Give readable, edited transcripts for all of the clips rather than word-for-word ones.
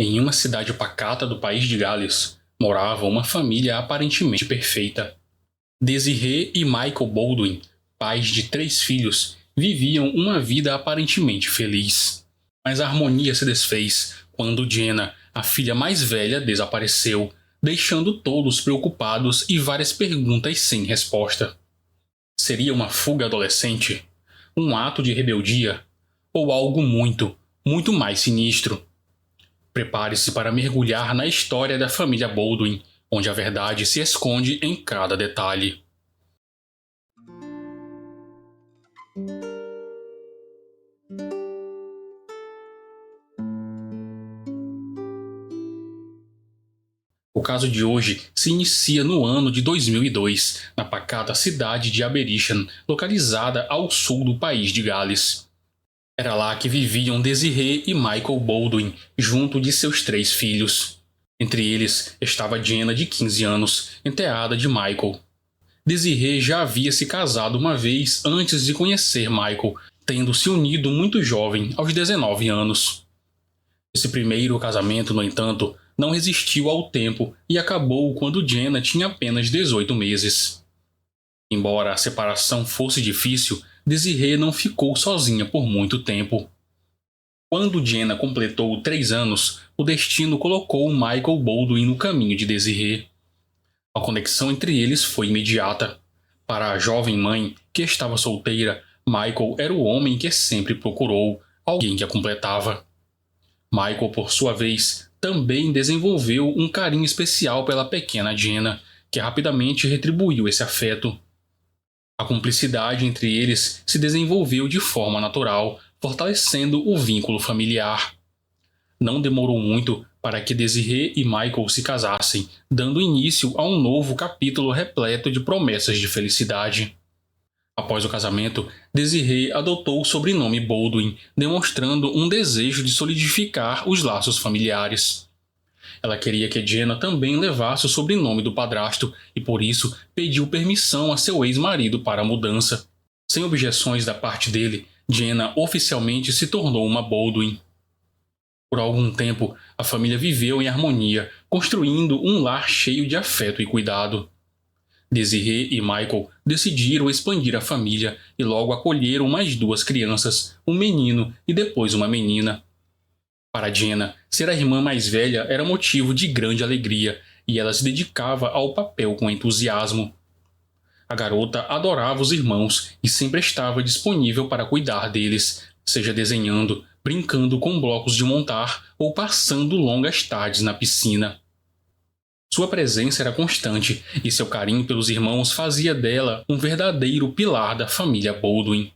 Em uma cidade pacata do país de Gales, morava uma família aparentemente perfeita. Desiree e Michael Baldwin, pais de 3 filhos, viviam uma vida aparentemente feliz. Mas a harmonia se desfez quando Jenna, a filha mais velha, desapareceu, deixando todos preocupados e várias perguntas sem resposta. Seria uma fuga adolescente? Um ato de rebeldia? Ou algo muito, muito mais sinistro? Prepare-se para mergulhar na história da família Baldwin, onde a verdade se esconde em cada detalhe. O caso de hoje se inicia no ano de 2002, na pacata cidade de Aberystwyth, localizada ao sul do país de Gales. Era lá que viviam Desiree e Michael Baldwin, junto de seus 3 filhos. Entre eles estava Jenna, de 15 anos, enteada de Michael. Desiree já havia se casado uma vez antes de conhecer Michael, tendo se unido muito jovem, aos 19 anos. Esse primeiro casamento, no entanto, não resistiu ao tempo e acabou quando Jenna tinha apenas 18 meses. Embora a separação fosse difícil, Desiree não ficou sozinha por muito tempo. Quando Jenna completou 3 anos, o destino colocou Michael Baldwin no caminho de Desiree. A conexão entre eles foi imediata. Para a jovem mãe, que estava solteira, Michael era o homem que sempre procurou, alguém que a completava. Michael, por sua vez, também desenvolveu um carinho especial pela pequena Jenna, que rapidamente retribuiu esse afeto. A cumplicidade entre eles se desenvolveu de forma natural, fortalecendo o vínculo familiar. Não demorou muito para que Desiree e Michael se casassem, dando início a um novo capítulo repleto de promessas de felicidade. Após o casamento, Desiree adotou o sobrenome Baldwin, demonstrando um desejo de solidificar os laços familiares. Ela queria que Jenna também levasse o sobrenome do padrasto e, por isso, pediu permissão a seu ex-marido para a mudança. Sem objeções da parte dele, Jenna oficialmente se tornou uma Baldwin. Por algum tempo, a família viveu em harmonia, construindo um lar cheio de afeto e cuidado. Desiree e Michael decidiram expandir a família e logo acolheram mais 2 crianças, um menino e depois uma menina. Para Jenna, ser a irmã mais velha era motivo de grande alegria e ela se dedicava ao papel com entusiasmo. A garota adorava os irmãos e sempre estava disponível para cuidar deles, seja desenhando, brincando com blocos de montar ou passando longas tardes na piscina. Sua presença era constante e seu carinho pelos irmãos fazia dela um verdadeiro pilar da família Baldwin.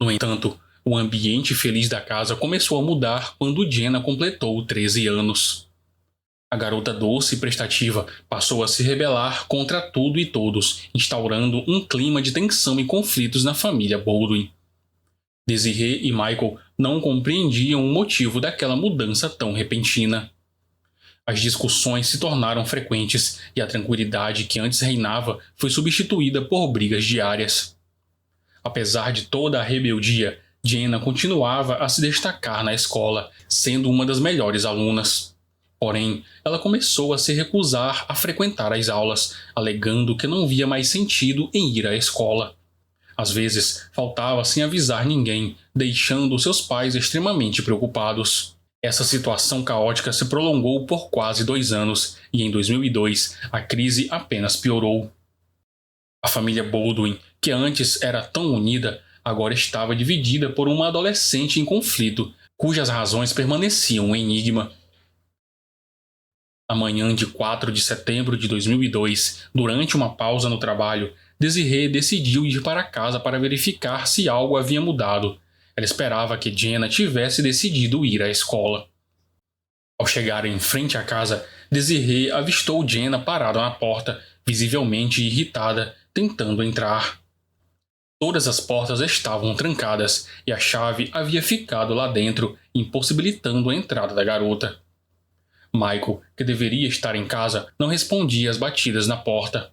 No entanto, o ambiente feliz da casa começou a mudar quando Jenna completou 13 anos. A garota doce e prestativa passou a se rebelar contra tudo e todos, instaurando um clima de tensão e conflitos na família Baldwin. Desiree e Michael não compreendiam o motivo daquela mudança tão repentina. As discussões se tornaram frequentes e a tranquilidade que antes reinava foi substituída por brigas diárias. Apesar de toda a rebeldia, Jenna continuava a se destacar na escola, sendo uma das melhores alunas. Porém, ela começou a se recusar a frequentar as aulas, alegando que não via mais sentido em ir à escola. Às vezes, faltava sem avisar ninguém, deixando seus pais extremamente preocupados. Essa situação caótica se prolongou por quase 2 anos e em 2002 a crise apenas piorou. A família Baldwin, que antes era tão unida, agora estava dividida por uma adolescente em conflito, cujas razões permaneciam um enigma. Na manhã de 4 de setembro de 2002, durante uma pausa no trabalho, Desiree decidiu ir para casa para verificar se algo havia mudado. Ela esperava que Jenna tivesse decidido ir à escola. Ao chegar em frente à casa, Desiree avistou Jenna parada na porta, visivelmente irritada, tentando entrar. Todas as portas estavam trancadas e a chave havia ficado lá dentro, impossibilitando a entrada da garota. Michael, que deveria estar em casa, não respondia às batidas na porta.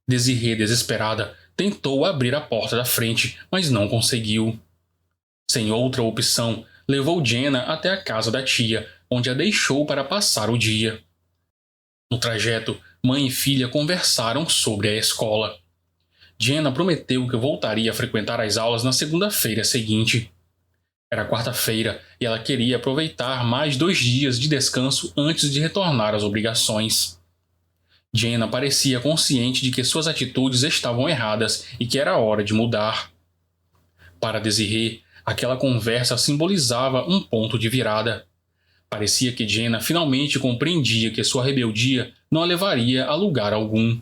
Desiree, desesperada, tentou abrir a porta da frente, mas não conseguiu. Sem outra opção, levou Jenna até a casa da tia, onde a deixou para passar o dia. No trajeto, mãe e filha conversaram sobre a escola. Jenna prometeu que voltaria a frequentar as aulas na segunda-feira seguinte. Era quarta-feira e ela queria aproveitar mais 2 dias de descanso antes de retornar às obrigações. Jenna parecia consciente de que suas atitudes estavam erradas e que era hora de mudar. Para Desiree, aquela conversa simbolizava um ponto de virada. Parecia que Jenna finalmente compreendia que sua rebeldia não a levaria a lugar algum.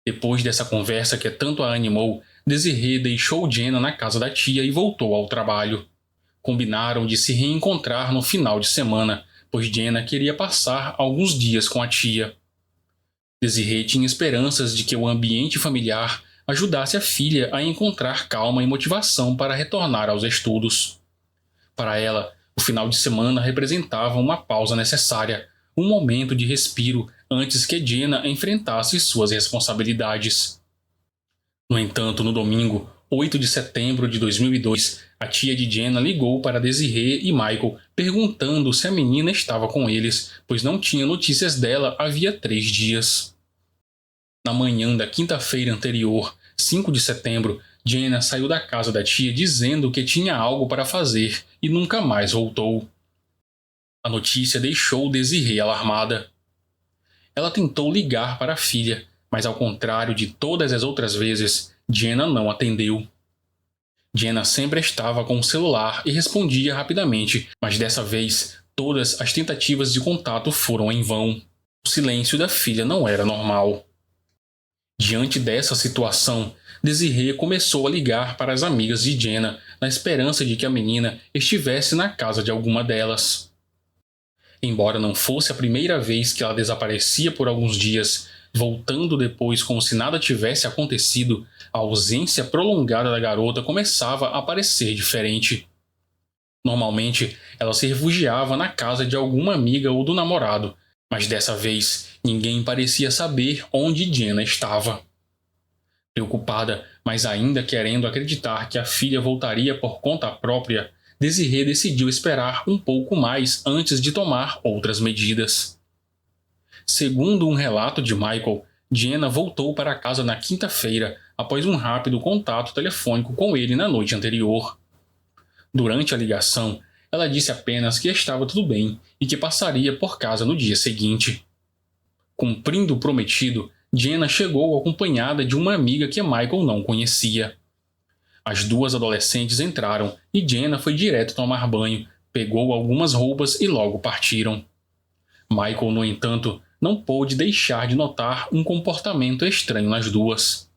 Depois dessa conversa que tanto a animou, Desiree deixou Jenna na casa da tia e voltou ao trabalho. Combinaram de se reencontrar no final de semana, pois Jenna queria passar alguns dias com a tia. Desiree tinha esperanças de que o ambiente familiar ajudasse a filha a encontrar calma e motivação para retornar aos estudos. Para ela, o final de semana representava uma pausa necessária, um momento de respiro antes que Jenna enfrentasse suas responsabilidades. No entanto, no domingo, 8 de setembro de 2002, a tia de Jenna ligou para Desiree e Michael perguntando se a menina estava com eles, pois não tinha notícias dela havia 3 dias. Na manhã da quinta-feira anterior, 5 de setembro, Jenna saiu da casa da tia dizendo que tinha algo para fazer e nunca mais voltou. A notícia deixou Desiree alarmada. Ela tentou ligar para a filha, mas ao contrário de todas as outras vezes, Jenna não atendeu. Jenna sempre estava com o celular e respondia rapidamente, mas dessa vez todas as tentativas de contato foram em vão. O silêncio da filha não era normal. Diante dessa situação, Desiree começou a ligar para as amigas de Jenna, na esperança de que a menina estivesse na casa de alguma delas. Embora não fosse a primeira vez que ela desaparecia por alguns dias, voltando depois como se nada tivesse acontecido, a ausência prolongada da garota começava a parecer diferente. Normalmente, ela se refugiava na casa de alguma amiga ou do namorado, mas dessa vez ninguém parecia saber onde Jenna estava. Preocupada, mas ainda querendo acreditar que a filha voltaria por conta própria, Desiree decidiu esperar um pouco mais antes de tomar outras medidas. Segundo um relato de Michael, Jenna voltou para casa na quinta-feira após um rápido contato telefônico com ele na noite anterior. Durante a ligação, ela disse apenas que estava tudo bem e que passaria por casa no dia seguinte. Cumprindo o prometido, Jenna chegou acompanhada de uma amiga que Michael não conhecia. As 2 adolescentes entraram e Jenna foi direto tomar banho, pegou algumas roupas e logo partiram. Michael, no entanto, não pôde deixar de notar um comportamento estranho nas duas.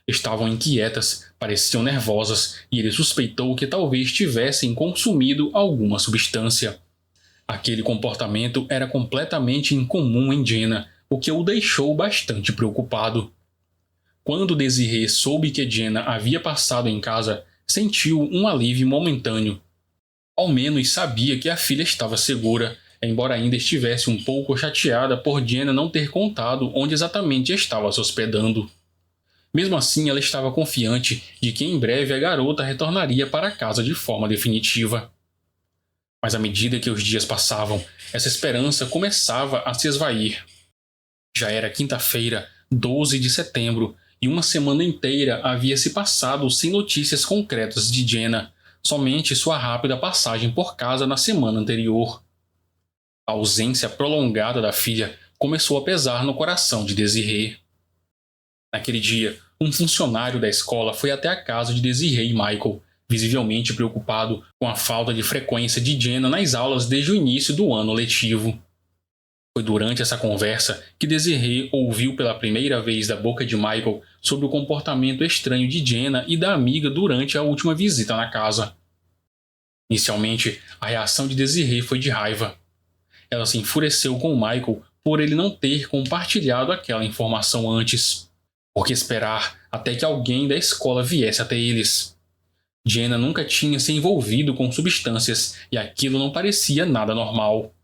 Estavam inquietas, pareciam nervosas e ele suspeitou que talvez tivessem consumido alguma substância. Aquele comportamento era completamente incomum em Jenna, o que o deixou bastante preocupado. Quando Desiree soube que Jenna havia passado em casa, sentiu um alívio momentâneo. Ao menos sabia que a filha estava segura, embora ainda estivesse um pouco chateada por Jenna não ter contado onde exatamente estava se hospedando. Mesmo assim, ela estava confiante de que em breve a garota retornaria para casa de forma definitiva. Mas à medida que os dias passavam, essa esperança começava a se esvair. Já era quinta-feira, 12 de setembro, e uma semana inteira havia se passado sem notícias concretas de Jenna, somente sua rápida passagem por casa na semana anterior. A ausência prolongada da filha começou a pesar no coração de Desiree. Naquele dia, um funcionário da escola foi até a casa de Desiree e Michael, visivelmente preocupado com a falta de frequência de Jenna nas aulas desde o início do ano letivo. Foi durante essa conversa que Desiree ouviu pela primeira vez da boca de Michael sobre o comportamento estranho de Jenna e da amiga durante a última visita na casa. Inicialmente, a reação de Desiree foi de raiva. Ela se enfureceu com Michael por ele não ter compartilhado aquela informação antes. Por que esperar até que alguém da escola viesse até eles? Jenna nunca tinha se envolvido com substâncias e aquilo não parecia nada normal.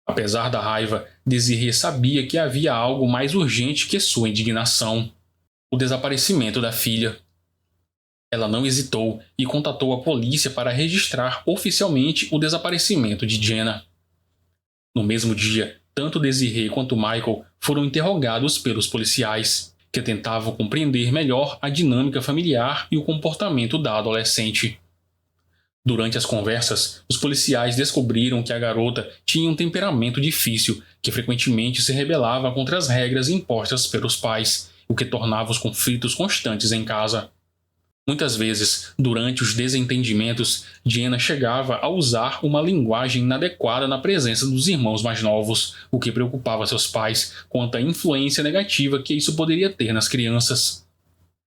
Apesar da raiva, Desiree sabia que havia algo mais urgente que sua indignação: o desaparecimento da filha. Ela não hesitou e contatou a polícia para registrar oficialmente o desaparecimento de Jenna. No mesmo dia, tanto Desiree quanto Michael foram interrogados pelos policiais, que tentavam compreender melhor a dinâmica familiar e o comportamento da adolescente. Durante as conversas, os policiais descobriram que a garota tinha um temperamento difícil, que frequentemente se rebelava contra as regras impostas pelos pais, o que tornava os conflitos constantes em casa. Muitas vezes, durante os desentendimentos, Jenna chegava a usar uma linguagem inadequada na presença dos irmãos mais novos, o que preocupava seus pais quanto à influência negativa que isso poderia ter nas crianças.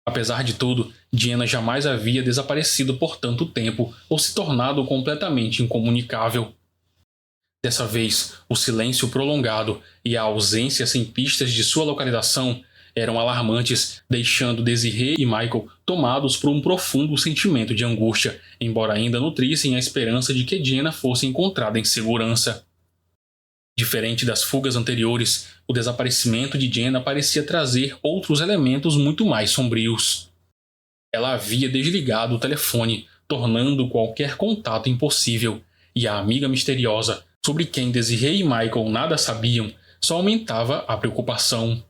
Apesar de tudo, Jenna jamais havia desaparecido por tanto tempo ou se tornado completamente incomunicável. Dessa vez, o silêncio prolongado e a ausência sem pistas de sua localização eram alarmantes, deixando Desiree e Michael tomados por um profundo sentimento de angústia, embora ainda nutrissem a esperança de que Jenna fosse encontrada em segurança. Diferente das fugas anteriores, o desaparecimento de Jenna parecia trazer outros elementos muito mais sombrios. Ela havia desligado o telefone, tornando qualquer contato impossível, e a amiga misteriosa, sobre quem Desiree e Michael nada sabiam, só aumentava a preocupação.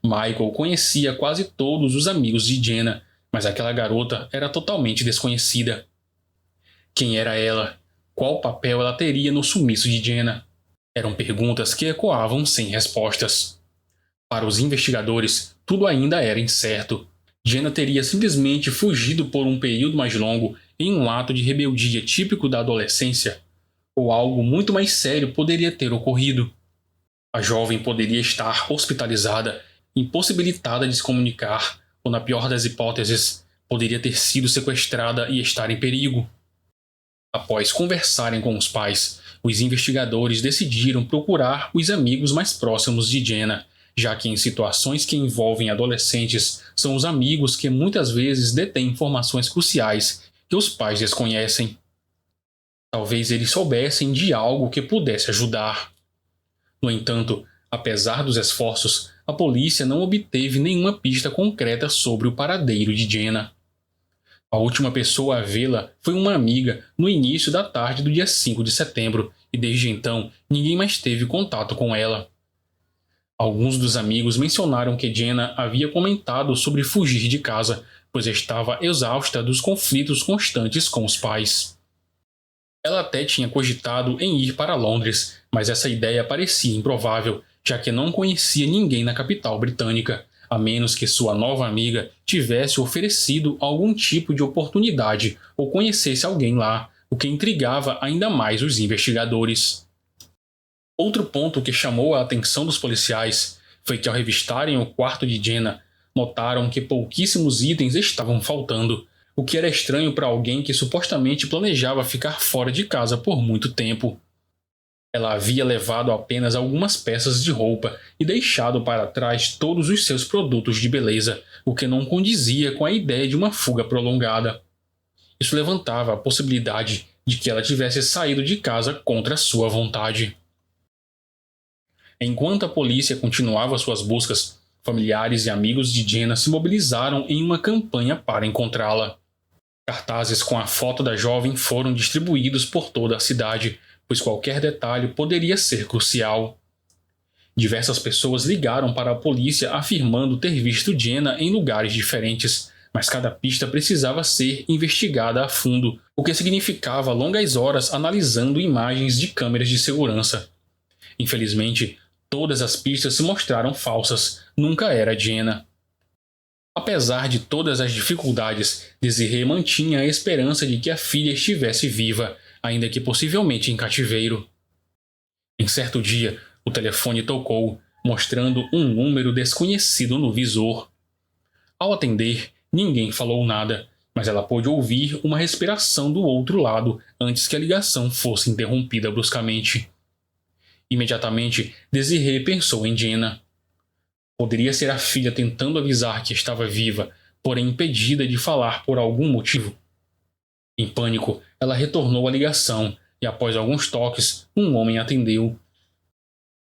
Michael conhecia quase todos os amigos de Jenna, mas aquela garota era totalmente desconhecida. Quem era ela? Qual papel ela teria no sumiço de Jenna? Eram perguntas que ecoavam sem respostas. Para os investigadores, tudo ainda era incerto. Jenna teria simplesmente fugido por um período mais longo em um ato de rebeldia típico da adolescência, ou algo muito mais sério poderia ter ocorrido. A jovem poderia estar hospitalizada, impossibilitada de se comunicar, ou, na pior das hipóteses, poderia ter sido sequestrada e estar em perigo. Após conversarem com os pais, os investigadores decidiram procurar os amigos mais próximos de Jenna, já que em situações que envolvem adolescentes, são os amigos que muitas vezes detêm informações cruciais que os pais desconhecem. Talvez eles soubessem de algo que pudesse ajudar. No entanto, apesar dos esforços, a polícia não obteve nenhuma pista concreta sobre o paradeiro de Jenna. A última pessoa a vê-la foi uma amiga no início da tarde do dia 5 de setembro, e desde então ninguém mais teve contato com ela. Alguns dos amigos mencionaram que Jenna havia comentado sobre fugir de casa, pois estava exausta dos conflitos constantes com os pais. Ela até tinha cogitado em ir para Londres, mas essa ideia parecia improvável, já que não conhecia ninguém na capital britânica, a menos que sua nova amiga tivesse oferecido algum tipo de oportunidade ou conhecesse alguém lá, o que intrigava ainda mais os investigadores. Outro ponto que chamou a atenção dos policiais foi que, ao revistarem o quarto de Jenna, notaram que pouquíssimos itens estavam faltando, o que era estranho para alguém que supostamente planejava ficar fora de casa por muito tempo. Ela havia levado apenas algumas peças de roupa e deixado para trás todos os seus produtos de beleza, o que não condizia com a ideia de uma fuga prolongada. Isso levantava a possibilidade de que ela tivesse saído de casa contra sua vontade. Enquanto a polícia continuava suas buscas, familiares e amigos de Jenna se mobilizaram em uma campanha para encontrá-la. Cartazes com a foto da jovem foram distribuídos por toda a cidade, pois qualquer detalhe poderia ser crucial. Diversas pessoas ligaram para a polícia afirmando ter visto Jenna em lugares diferentes, mas cada pista precisava ser investigada a fundo, o que significava longas horas analisando imagens de câmeras de segurança. Infelizmente, todas as pistas se mostraram falsas, nunca era Jenna. Apesar de todas as dificuldades, Desiree mantinha a esperança de que a filha estivesse viva, ainda que possivelmente em cativeiro. Em certo dia, o telefone tocou, mostrando um número desconhecido no visor. Ao atender, ninguém falou nada, mas ela pôde ouvir uma respiração do outro lado antes que a ligação fosse interrompida bruscamente. Imediatamente, Desiree pensou em Jenna. Poderia ser a filha tentando avisar que estava viva, porém impedida de falar por algum motivo. Em pânico, ela retornou à ligação e, após alguns toques, um homem atendeu.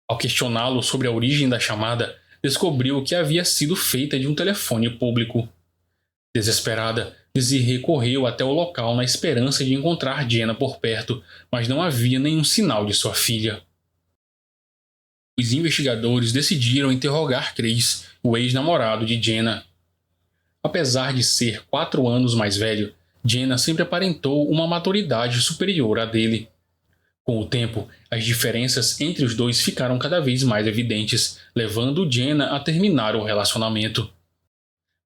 Ao questioná-lo sobre a origem da chamada, descobriu que havia sido feita de um telefone público. Desesperada, Desiree correu até o local na esperança de encontrar Jenna por perto, mas não havia nenhum sinal de sua filha. Os investigadores decidiram interrogar Chris, o ex-namorado de Jenna. Apesar de ser 4 anos mais velho, Jenna sempre aparentou uma maturidade superior à dele. Com o tempo, as diferenças entre os dois ficaram cada vez mais evidentes, levando Jenna a terminar o relacionamento.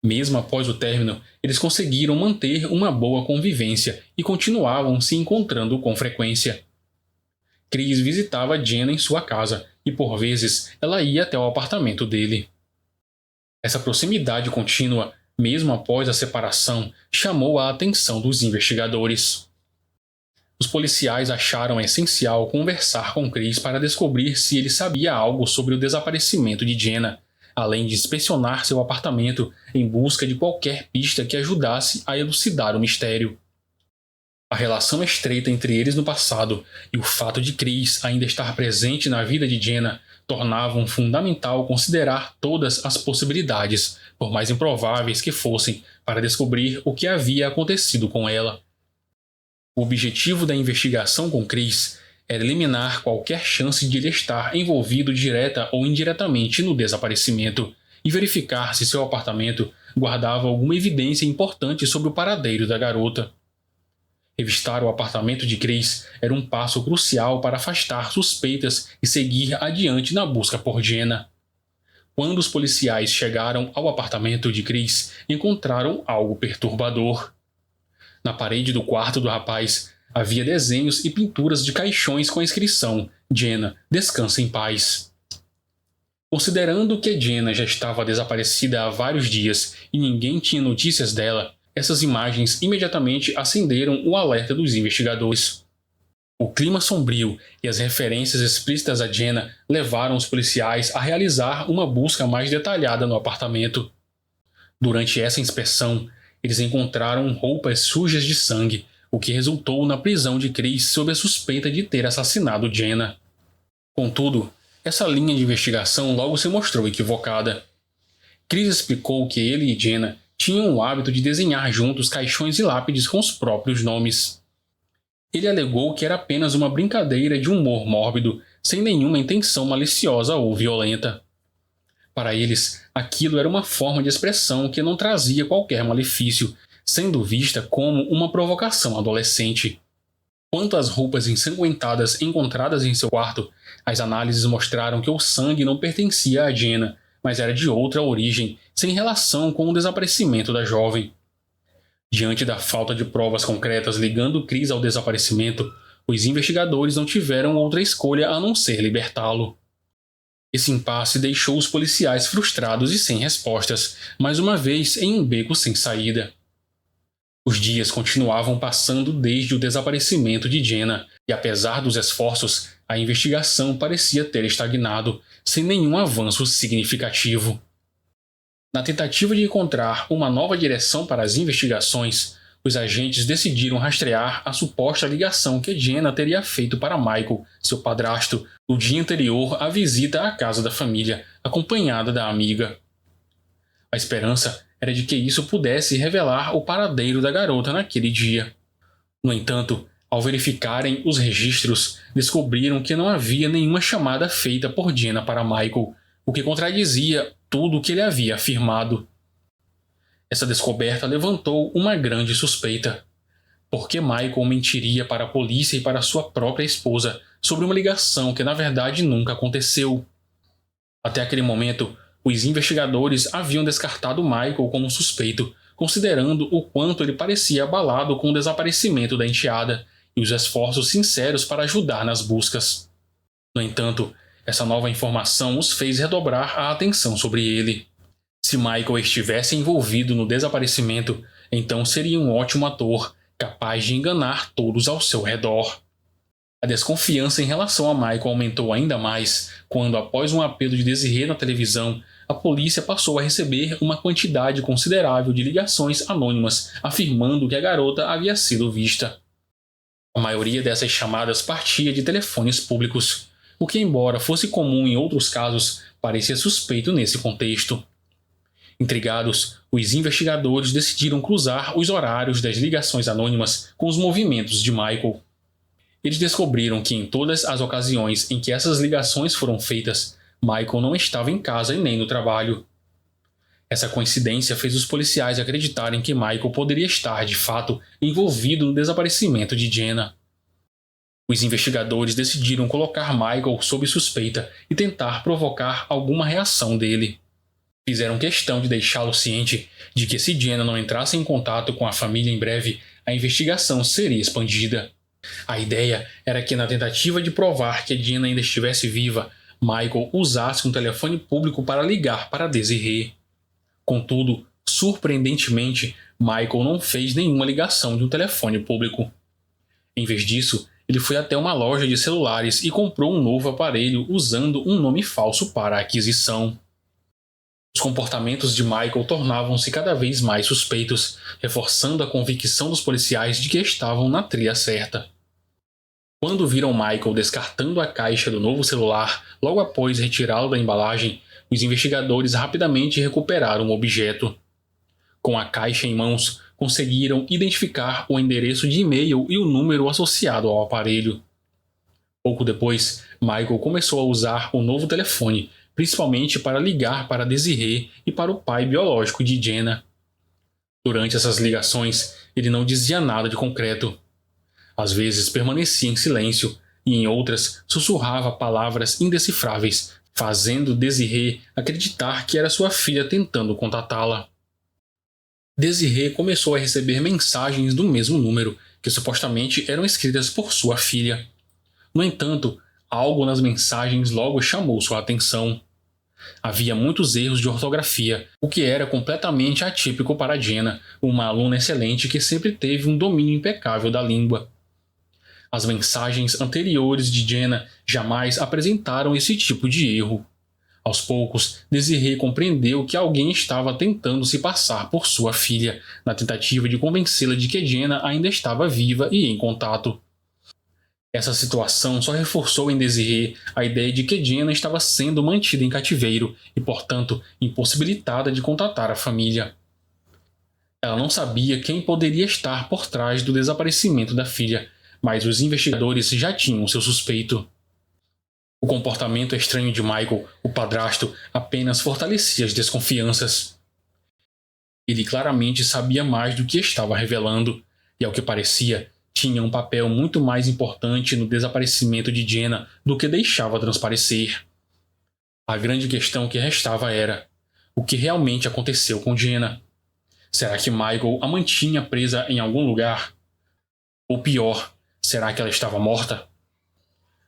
Mesmo após o término, eles conseguiram manter uma boa convivência e continuavam se encontrando com frequência. Chris visitava Jenna em sua casa e, por vezes, ela ia até o apartamento dele. Essa proximidade contínua, mesmo após a separação, chamou a atenção dos investigadores. Os policiais acharam essencial conversar com Chris para descobrir se ele sabia algo sobre o desaparecimento de Jenna, além de inspecionar seu apartamento em busca de qualquer pista que ajudasse a elucidar o mistério. A relação estreita entre eles no passado e o fato de Chris ainda estar presente na vida de Jenna tornavam fundamental considerar todas as possibilidades, por mais improváveis que fossem, para descobrir o que havia acontecido com ela. O objetivo da investigação com Chris era eliminar qualquer chance de ele estar envolvido direta ou indiretamente no desaparecimento e verificar se seu apartamento guardava alguma evidência importante sobre o paradeiro da garota. Revistar o apartamento de Chris era um passo crucial para afastar suspeitas e seguir adiante na busca por Jenna. Quando os policiais chegaram ao apartamento de Chris, encontraram algo perturbador. Na parede do quarto do rapaz havia desenhos e pinturas de caixões com a inscrição "Jenna, descansa em paz". Considerando que Jenna já estava desaparecida há vários dias e ninguém tinha notícias dela, essas imagens imediatamente acenderam o alerta dos investigadores. O clima sombrio e as referências explícitas a Jenna levaram os policiais a realizar uma busca mais detalhada no apartamento. Durante essa inspeção, eles encontraram roupas sujas de sangue, o que resultou na prisão de Chris sob a suspeita de ter assassinado Jenna. Contudo, essa linha de investigação logo se mostrou equivocada. Chris explicou que ele e Jenna tinham o hábito de desenhar juntos caixões e lápides com os próprios nomes. Ele alegou que era apenas uma brincadeira de humor mórbido, sem nenhuma intenção maliciosa ou violenta. Para eles, aquilo era uma forma de expressão que não trazia qualquer malefício, sendo vista como uma provocação adolescente. Quanto às roupas ensanguentadas encontradas em seu quarto, as análises mostraram que o sangue não pertencia a Jenna, mas era de outra origem, sem relação com o desaparecimento da jovem. Diante da falta de provas concretas ligando Chris ao desaparecimento, os investigadores não tiveram outra escolha a não ser libertá-lo. Esse impasse deixou os policiais frustrados e sem respostas, mais uma vez em um beco sem saída. Os dias continuavam passando desde o desaparecimento de Jenna, e apesar dos esforços, a investigação parecia ter estagnado, sem nenhum avanço significativo. Na tentativa de encontrar uma nova direção para as investigações, os agentes decidiram rastrear a suposta ligação que Jenna teria feito para Michael, seu padrasto, no dia anterior à visita à casa da família, acompanhada da amiga. A esperança era de que isso pudesse revelar o paradeiro da garota naquele dia. No entanto, ao verificarem os registros, descobriram que não havia nenhuma chamada feita por Jenna para Michael, o que contradizia tudo o que ele havia afirmado. Essa descoberta levantou uma grande suspeita. Por que Michael mentiria para a polícia e para sua própria esposa sobre uma ligação que na verdade nunca aconteceu? Até aquele momento, os investigadores haviam descartado Michael como suspeito, considerando o quanto ele parecia abalado com o desaparecimento da enteada e os esforços sinceros para ajudar nas buscas. No entanto, essa nova informação os fez redobrar a atenção sobre ele. Se Michael estivesse envolvido no desaparecimento, então seria um ótimo ator, capaz de enganar todos ao seu redor. A desconfiança em relação a Michael aumentou ainda mais quando, após um apelo de Desiree na televisão, a polícia passou a receber uma quantidade considerável de ligações anônimas afirmando que a garota havia sido vista. A maioria dessas chamadas partia de telefones públicos, o que, embora fosse comum em outros casos, parecia suspeito nesse contexto. Intrigados, os investigadores decidiram cruzar os horários das ligações anônimas com os movimentos de Michael. Eles descobriram que em todas as ocasiões em que essas ligações foram feitas, Michael não estava em casa e nem no trabalho. Essa coincidência fez os policiais acreditarem que Michael poderia estar, de fato, envolvido no desaparecimento de Jenna. Os investigadores decidiram colocar Michael sob suspeita e tentar provocar alguma reação dele. Fizeram questão de deixá-lo ciente de que se Jenna não entrasse em contato com a família em breve, a investigação seria expandida. A ideia era que, na tentativa de provar que Jenna ainda estivesse viva, Michael usasse um telefone público para ligar para Desiree. Contudo, surpreendentemente, Michael não fez nenhuma ligação de um telefone público. Em vez disso, ele foi até uma loja de celulares e comprou um novo aparelho usando um nome falso para a aquisição. Os comportamentos de Michael tornavam-se cada vez mais suspeitos, reforçando a convicção dos policiais de que estavam na trilha certa. Quando viram Michael descartando a caixa do novo celular logo após retirá-lo da embalagem, os investigadores rapidamente recuperaram o objeto. Com a caixa em mãos, conseguiram identificar o endereço de e-mail e o número associado ao aparelho. Pouco depois, Michael começou a usar o novo telefone, principalmente para ligar para Desiree e para o pai biológico de Jenna. Durante essas ligações, ele não dizia nada de concreto. Às vezes permanecia em silêncio e em outras sussurrava palavras indecifráveis, fazendo Desiree acreditar que era sua filha tentando contatá-la. Desiree começou a receber mensagens do mesmo número, que supostamente eram escritas por sua filha. No entanto, algo nas mensagens logo chamou sua atenção. Havia muitos erros de ortografia, o que era completamente atípico para Jenna, uma aluna excelente que sempre teve um domínio impecável da língua. As mensagens anteriores de Jenna jamais apresentaram esse tipo de erro. Aos poucos, Desiree compreendeu que alguém estava tentando se passar por sua filha, na tentativa de convencê-la de que Jenna ainda estava viva e em contato. Essa situação só reforçou em Desiree a ideia de que Jenna estava sendo mantida em cativeiro e, portanto, impossibilitada de contatar a família. Ela não sabia quem poderia estar por trás do desaparecimento da filha, mas os investigadores já tinham seu suspeito. O comportamento estranho de Michael, o padrasto, apenas fortalecia as desconfianças. Ele claramente sabia mais do que estava revelando, e ao que parecia, tinha um papel muito mais importante no desaparecimento de Jenna do que deixava transparecer. A grande questão que restava era: o que realmente aconteceu com Jenna? Será que Michael a mantinha presa em algum lugar? Ou pior, será que ela estava morta?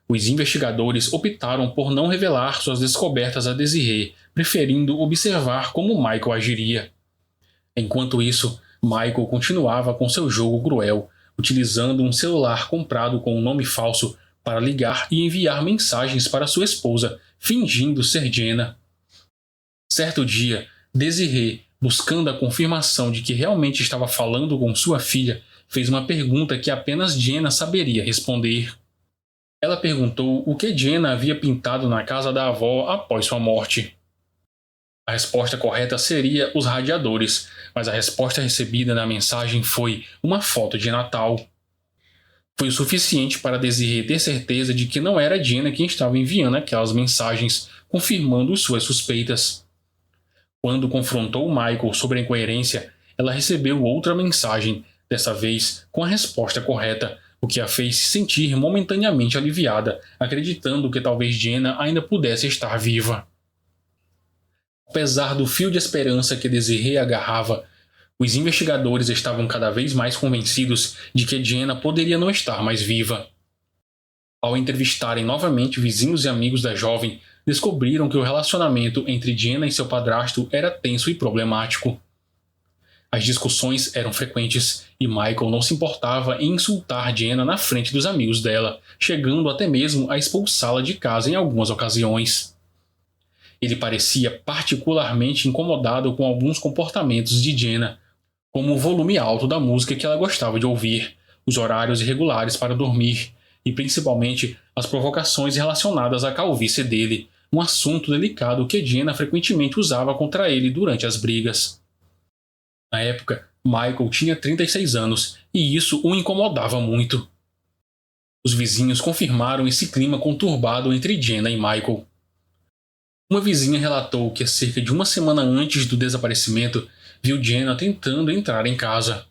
Os investigadores optaram por não revelar suas descobertas a Desiree, preferindo observar como Michael agiria. Enquanto isso, Michael continuava com seu jogo cruel, utilizando um celular comprado com um nome falso para ligar e enviar mensagens para sua esposa, fingindo ser Jenna. Certo dia, Desiree, buscando a confirmação de que realmente estava falando com sua filha, fez uma pergunta que apenas Jenna saberia responder. Ela perguntou o que Jenna havia pintado na casa da avó após sua morte. A resposta correta seria os radiadores, mas a resposta recebida na mensagem foi uma foto de Natal. Foi o suficiente para Desiree ter certeza de que não era Jenna quem estava enviando aquelas mensagens, confirmando suas suspeitas. Quando confrontou Michael sobre a incoerência, ela recebeu outra mensagem, dessa vez com a resposta correta, o que a fez se sentir momentaneamente aliviada, acreditando que talvez Jenna ainda pudesse estar viva. Apesar do fio de esperança que Desiree agarrava, os investigadores estavam cada vez mais convencidos de que Jenna poderia não estar mais viva. Ao entrevistarem novamente vizinhos e amigos da jovem, descobriram que o relacionamento entre Jenna e seu padrasto era tenso e problemático. As discussões eram frequentes e Michael não se importava em insultar Jenna na frente dos amigos dela, chegando até mesmo a expulsá-la de casa em algumas ocasiões. Ele parecia particularmente incomodado com alguns comportamentos de Jenna, como o volume alto da música que ela gostava de ouvir, os horários irregulares para dormir e principalmente as provocações relacionadas à calvície dele, um assunto delicado que Jenna frequentemente usava contra ele durante as brigas. Na época, Michael tinha 36 anos e isso o incomodava muito. Os vizinhos confirmaram esse clima conturbado entre Jenna e Michael. Uma vizinha relatou que cerca de uma semana antes do desaparecimento, viu Jenna tentando entrar em casa.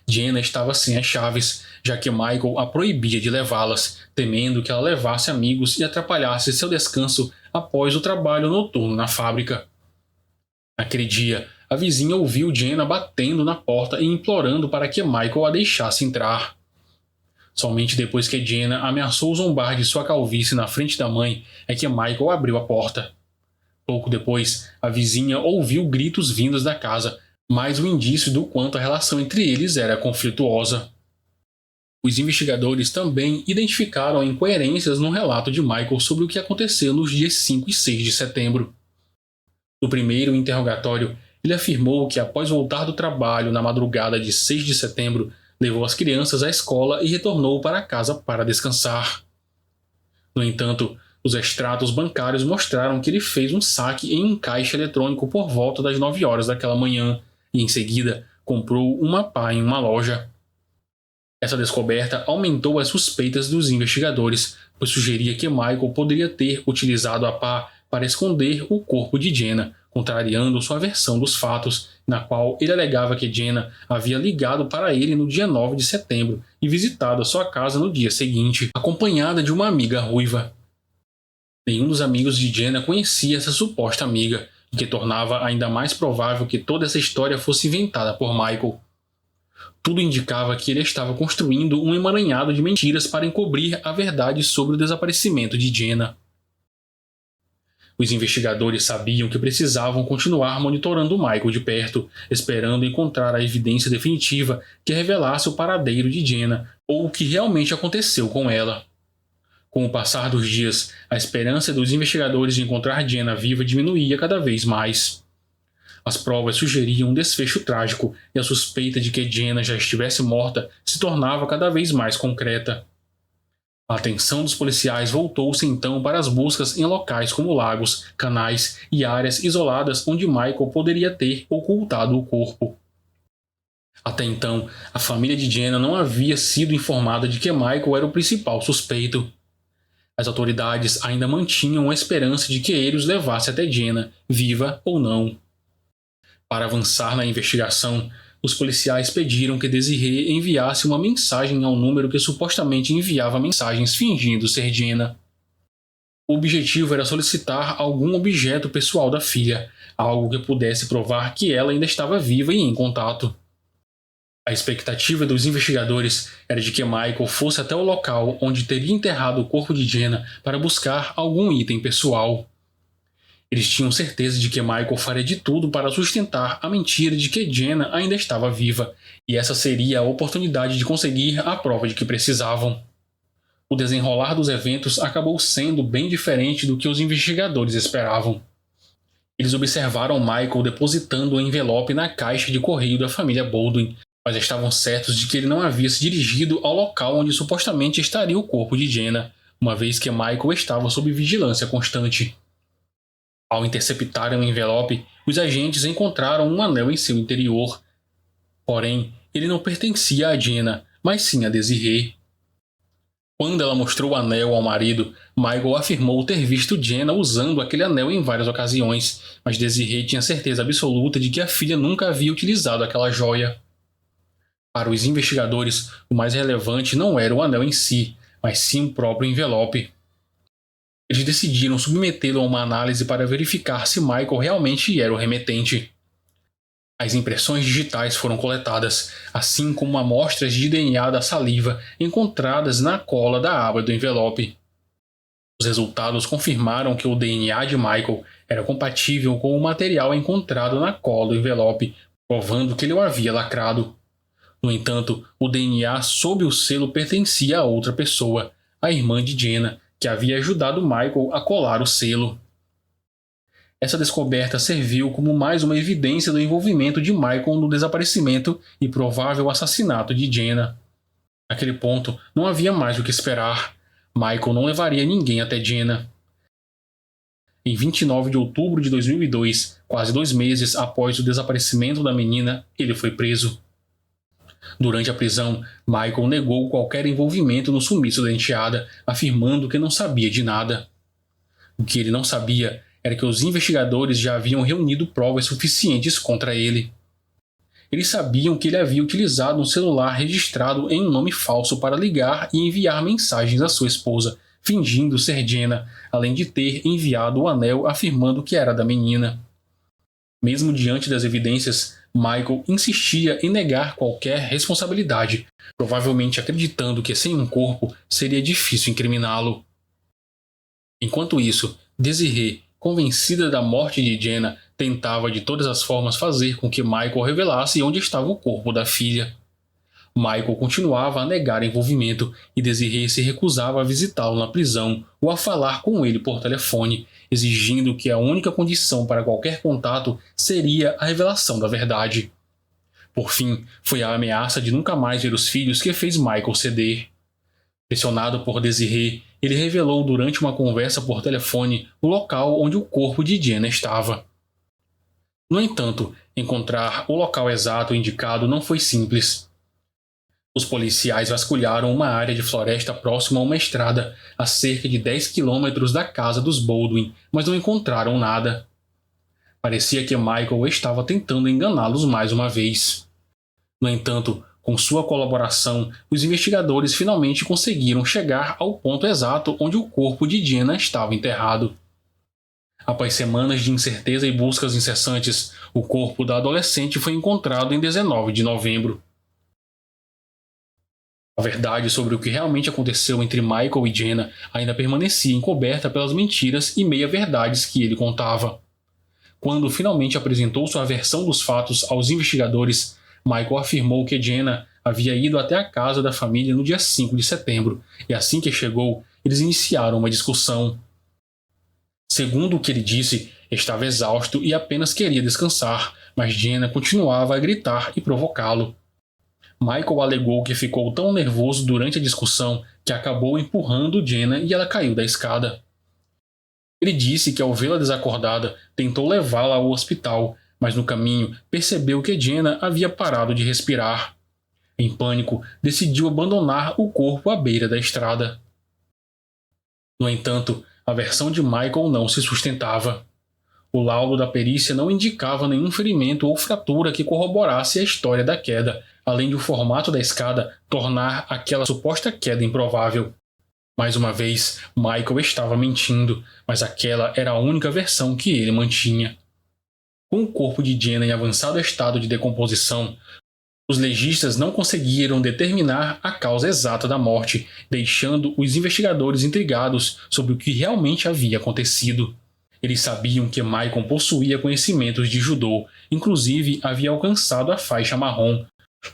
Jenna estava sem as chaves, já que Michael a proibia de levá-las, temendo que ela levasse amigos e atrapalhasse seu descanso após o trabalho noturno na fábrica. Naquele dia, a vizinha ouviu Jenna batendo na porta e implorando para que Michael a deixasse entrar. Somente depois que Jenna ameaçou zombar de sua calvície na frente da mãe é que Michael abriu a porta. Pouco depois, a vizinha ouviu gritos vindos da casa, mais um indício do quanto a relação entre eles era conflituosa. Os investigadores também identificaram incoerências no relato de Michael sobre o que aconteceu nos dias 5 e 6 de setembro. No primeiro interrogatório, ele afirmou que após voltar do trabalho na madrugada de 6 de setembro, levou as crianças à escola e retornou para casa para descansar. No entanto, os extratos bancários mostraram que ele fez um saque em um caixa eletrônico por volta das 9 horas daquela manhã e, em seguida, comprou uma pá em uma loja. Essa descoberta aumentou as suspeitas dos investigadores, pois sugeria que Michael poderia ter utilizado a pá para esconder o corpo de Jenna, contrariando sua versão dos fatos, na qual ele alegava que Jenna havia ligado para ele no dia 9 de setembro e visitado a sua casa no dia seguinte, acompanhada de uma amiga ruiva. Nenhum dos amigos de Jenna conhecia essa suposta amiga, o que tornava ainda mais provável que toda essa história fosse inventada por Michael. Tudo indicava que ele estava construindo um emaranhado de mentiras para encobrir a verdade sobre o desaparecimento de Jenna. Os investigadores sabiam que precisavam continuar monitorando Michael de perto, esperando encontrar a evidência definitiva que revelasse o paradeiro de Jenna ou o que realmente aconteceu com ela. Com o passar dos dias, a esperança dos investigadores de encontrar Jenna viva diminuía cada vez mais. As provas sugeriam um desfecho trágico e a suspeita de que Jenna já estivesse morta se tornava cada vez mais concreta. A atenção dos policiais voltou-se então para as buscas em locais como lagos, canais e áreas isoladas onde Michael poderia ter ocultado o corpo. Até então, a família de Jenna não havia sido informada de que Michael era o principal suspeito. As autoridades ainda mantinham a esperança de que ele os levasse até Jenna, viva ou não. Para avançar na investigação, os policiais pediram que Desiree enviasse uma mensagem ao número que supostamente enviava mensagens fingindo ser Jenna. O objetivo era solicitar algum objeto pessoal da filha, algo que pudesse provar que ela ainda estava viva e em contato. A expectativa dos investigadores era de que Michael fosse até o local onde teria enterrado o corpo de Jenna para buscar algum item pessoal. Eles tinham certeza de que Michael faria de tudo para sustentar a mentira de que Jenna ainda estava viva, e essa seria a oportunidade de conseguir a prova de que precisavam. O desenrolar dos eventos acabou sendo bem diferente do que os investigadores esperavam. Eles observaram Michael depositando o envelope na caixa de correio da família Baldwin, mas estavam certos de que ele não havia se dirigido ao local onde supostamente estaria o corpo de Jenna, uma vez que Michael estava sob vigilância constante. Ao interceptarem o envelope, os agentes encontraram um anel em seu interior. Porém, ele não pertencia a Jenna, mas sim a Desiree. Quando ela mostrou o anel ao marido, Michael afirmou ter visto Jenna usando aquele anel em várias ocasiões, mas Desiree tinha certeza absoluta de que a filha nunca havia utilizado aquela joia. Para os investigadores, o mais relevante não era o anel em si, mas sim o próprio envelope. Eles decidiram submetê-lo a uma análise para verificar se Michael realmente era o remetente. As impressões digitais foram coletadas, assim como amostras de DNA da saliva encontradas na cola da aba do envelope. Os resultados confirmaram que o DNA de Michael era compatível com o material encontrado na cola do envelope, provando que ele o havia lacrado. No entanto, o DNA sob o selo pertencia a outra pessoa, a irmã de Jenna, que havia ajudado Michael a colar o selo. Essa descoberta serviu como mais uma evidência do envolvimento de Michael no desaparecimento e provável assassinato de Jenna. Naquele ponto, não havia mais o que esperar. Michael não levaria ninguém até Jenna. Em 29 de outubro de 2002, quase 2 meses após o desaparecimento da menina, ele foi preso. Durante a prisão, Michael negou qualquer envolvimento no sumiço da enteada, afirmando que não sabia de nada. O que ele não sabia era que os investigadores já haviam reunido provas suficientes contra ele. Eles sabiam que ele havia utilizado um celular registrado em um nome falso para ligar e enviar mensagens à sua esposa, fingindo ser Jenna, além de ter enviado o anel afirmando que era da menina. Mesmo diante das evidências, Michael insistia em negar qualquer responsabilidade, provavelmente acreditando que sem um corpo seria difícil incriminá-lo. Enquanto isso, Desiree, convencida da morte de Jenna, tentava de todas as formas fazer com que Michael revelasse onde estava o corpo da filha. Michael continuava a negar envolvimento e Desiree se recusava a visitá-lo na prisão ou a falar com ele por telefone, exigindo que a única condição para qualquer contato seria a revelação da verdade. Por fim, foi a ameaça de nunca mais ver os filhos que fez Michael ceder. Pressionado por Desiree, ele revelou durante uma conversa por telefone o local onde o corpo de Jenna estava. No entanto, encontrar o local exato indicado não foi simples. Os policiais vasculharam uma área de floresta próxima a uma estrada, a cerca de 10 quilômetros da casa dos Baldwin, mas não encontraram nada. Parecia que Michael estava tentando enganá-los mais uma vez. No entanto, com sua colaboração, os investigadores finalmente conseguiram chegar ao ponto exato onde o corpo de Jenna estava enterrado. Após semanas de incerteza e buscas incessantes, o corpo da adolescente foi encontrado em 19 de novembro. A verdade sobre o que realmente aconteceu entre Michael e Jenna ainda permanecia encoberta pelas mentiras e meia-verdades que ele contava. Quando finalmente apresentou sua versão dos fatos aos investigadores, Michael afirmou que Jenna havia ido até a casa da família no dia 5 de setembro, e assim que chegou, eles iniciaram uma discussão. Segundo o que ele disse, estava exausto e apenas queria descansar, mas Jenna continuava a gritar e provocá-lo. Michael alegou que ficou tão nervoso durante a discussão que acabou empurrando Jenna e ela caiu da escada. Ele disse que ao vê-la desacordada, tentou levá-la ao hospital, mas no caminho percebeu que Jenna havia parado de respirar. Em pânico, decidiu abandonar o corpo à beira da estrada. No entanto, a versão de Michael não se sustentava. O laudo da perícia não indicava nenhum ferimento ou fratura que corroborasse a história da queda, além de o formato da escada tornar aquela suposta queda improvável. Mais uma vez, Michael estava mentindo, mas aquela era a única versão que ele mantinha. Com o corpo de Jenna em avançado estado de decomposição, os legistas não conseguiram determinar a causa exata da morte, deixando os investigadores intrigados sobre o que realmente havia acontecido. Eles sabiam que Michael possuía conhecimentos de judô, inclusive havia alcançado a faixa marrom,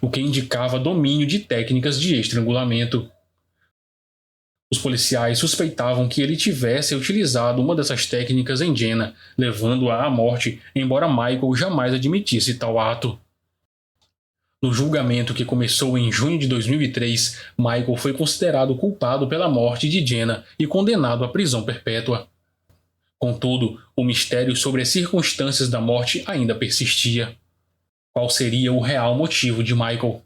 o que indicava domínio de técnicas de estrangulamento. Os policiais suspeitavam que ele tivesse utilizado uma dessas técnicas em Jenna, levando-a à morte, embora Michael jamais admitisse tal ato. No julgamento que começou em junho de 2003, Michael foi considerado culpado pela morte de Jenna e condenado à prisão perpétua. Contudo, o mistério sobre as circunstâncias da morte ainda persistia. Qual seria o real motivo de Michael?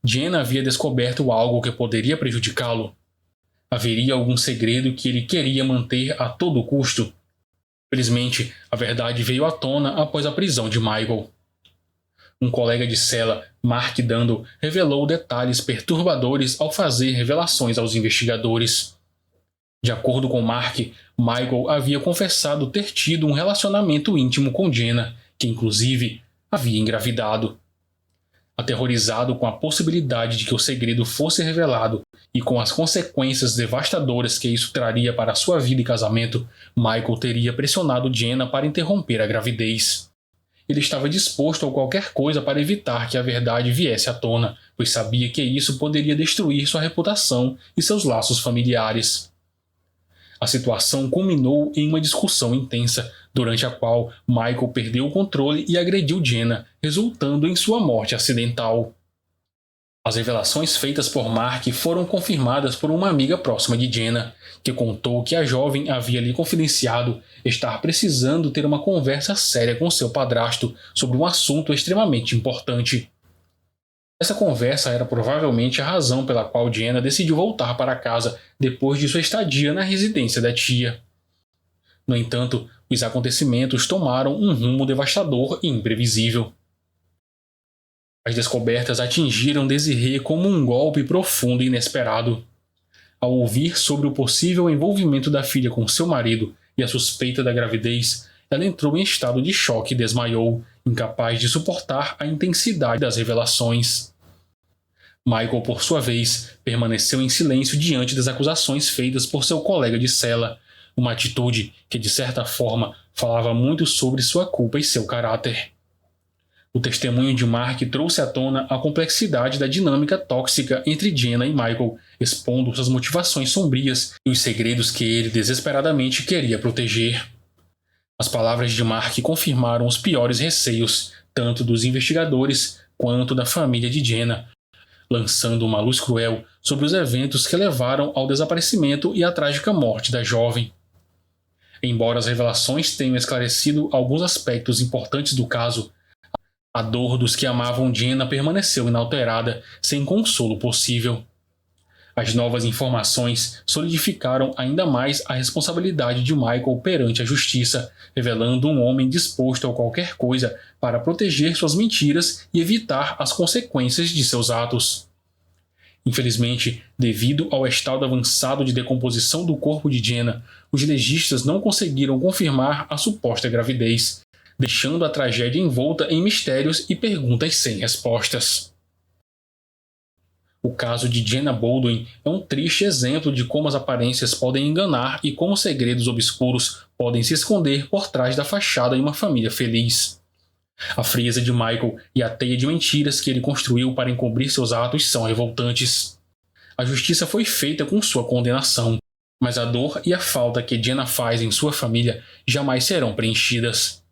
Jenna havia descoberto algo que poderia prejudicá-lo? Haveria algum segredo que ele queria manter a todo custo? Felizmente, a verdade veio à tona após a prisão de Michael. Um colega de cela, Mark Dando, revelou detalhes perturbadores ao fazer revelações aos investigadores. De acordo com Mark, Michael havia confessado ter tido um relacionamento íntimo com Jenna, que inclusive havia engravidado. Aterrorizado com a possibilidade de que o segredo fosse revelado e com as consequências devastadoras que isso traria para sua vida e casamento, Michael teria pressionado Jenna para interromper a gravidez. Ele estava disposto a qualquer coisa para evitar que a verdade viesse à tona, pois sabia que isso poderia destruir sua reputação e seus laços familiares. A situação culminou em uma discussão intensa, durante a qual Michael perdeu o controle e agrediu Jenna, resultando em sua morte acidental. As revelações feitas por Mark foram confirmadas por uma amiga próxima de Jenna, que contou que a jovem havia lhe confidenciado estar precisando ter uma conversa séria com seu padrasto sobre um assunto extremamente importante. Essa conversa era provavelmente a razão pela qual Jenna decidiu voltar para casa depois de sua estadia na residência da tia. No entanto, os acontecimentos tomaram um rumo devastador e imprevisível. As descobertas atingiram Desiree como um golpe profundo e inesperado. Ao ouvir sobre o possível envolvimento da filha com seu marido e a suspeita da gravidez, ela entrou em estado de choque e desmaiou, incapaz de suportar a intensidade das revelações. Michael, por sua vez, permaneceu em silêncio diante das acusações feitas por seu colega de cela, uma atitude que, de certa forma, falava muito sobre sua culpa e seu caráter. O testemunho de Mark trouxe à tona a complexidade da dinâmica tóxica entre Jenna e Michael, expondo suas motivações sombrias e os segredos que ele desesperadamente queria proteger. As palavras de Mark confirmaram os piores receios, tanto dos investigadores quanto da família de Jenna, lançando uma luz cruel sobre os eventos que levaram ao desaparecimento e à trágica morte da jovem. Embora as revelações tenham esclarecido alguns aspectos importantes do caso, a dor dos que amavam Jenna permaneceu inalterada, sem consolo possível. As novas informações solidificaram ainda mais a responsabilidade de Michael perante a justiça, revelando um homem disposto a qualquer coisa para proteger suas mentiras e evitar as consequências de seus atos. Infelizmente, devido ao estado avançado de decomposição do corpo de Jenna, os legistas não conseguiram confirmar a suposta gravidez, deixando a tragédia envolta em mistérios e perguntas sem respostas. O caso de Jenna Baldwin é um triste exemplo de como as aparências podem enganar e como segredos obscuros podem se esconder por trás da fachada de uma família feliz. A frieza de Michael e a teia de mentiras que ele construiu para encobrir seus atos são revoltantes. A justiça foi feita com sua condenação, mas a dor e a falta que Jenna faz em sua família jamais serão preenchidas.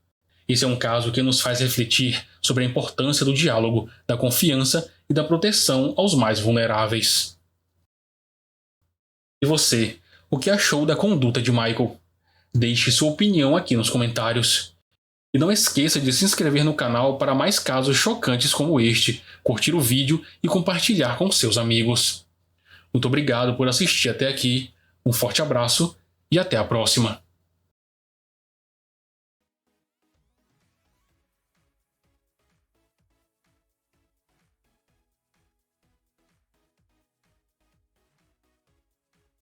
Esse é um caso que nos faz refletir sobre a importância do diálogo, da confiança e da proteção aos mais vulneráveis. E você, o que achou da conduta de Michael? Deixe sua opinião aqui nos comentários. E não esqueça de se inscrever no canal para mais casos chocantes como este, curtir o vídeo e compartilhar com seus amigos. Muito obrigado por assistir até aqui, um forte abraço e até a próxima.